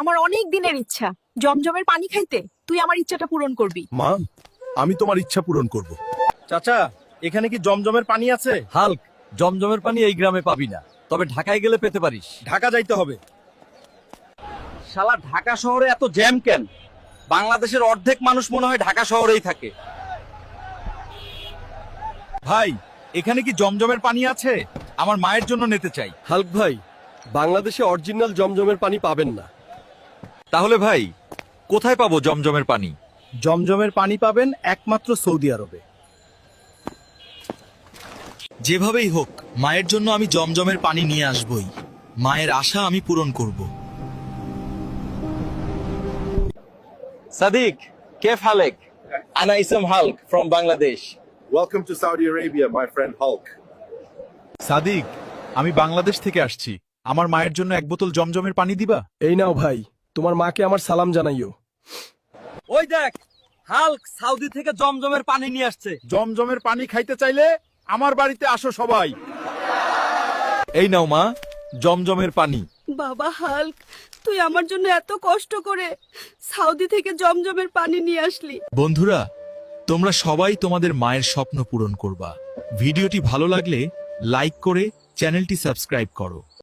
আমার অনেক দিনের ইচ্ছা জমজমের পানি খাইতে। তুই আমার ইচ্ছাটা পূরণ করবি। মা, আমি তোমার ইচ্ছা পূরণ করব। চাচা, এখানে কি জমজমের পানি আছে? হাল্ক, জমজমের পানি এই গ্রামে পাবি না, তবে ঢাকায় গেলে পেতে পারিস। ঢাকা যাইতে হবে। শালা ঢাকা শহরে এত জ্যাম কেন? বাংলাদেশের অর্ধেক মানুষ মনে হয় ঢাকা শহরেই থাকে। ভাই, এখানে কি জমজমের পানি আছে? আমার মায়ের জন্য নিতে চাই। হাল্ক ভাই, বাংলাদেশে অরিজিনাল জমজমের পানি পাবেন না। তাহলে ভাই, কোথায় পাবো জমজমের পানি? জমজমের পানি পাবেন একমাত্র সৌদি আরবে। যেভাবেই হোক মায়ের জন্য আমি জমজমের পানি নিয়ে আসবই। মায়ের আশা আমি পূরণ করব। সাদিক, কেফ হালেক? আনা ইসম Hulk from Bangladesh. Welcome to Saudi Arabia, my friend Hulk. সাদিক, আমি বাংলাদেশ থেকে আসছি। আমার মায়ের জন্য এক বোতল জমজমের পানি দিবা? এই নাও ভাই, তোমার মাকে আমার সালাম জানাইও। ওই দেখ, হাল্ক সৌদি থেকে জমজমের পানি নিয়ে আসছে। জমজমের পানি খাইতে চাইলে আমার বাড়িতে আসো সবাই। এই নাও মা, জমজমের পানি। বাবা হাল্ক, তুই আমার জন্য এত কষ্ট করে সৌদি থেকে জমজমের পানি নিয়ে আসলি। বন্ধুরা, তোমরা সবাই তোমাদের মায়ের স্বপ্ন পূরণ করবা। ভিডিওটি ভালো লাগলে লাইক করে চ্যানেলটি সাবস্ক্রাইব করো।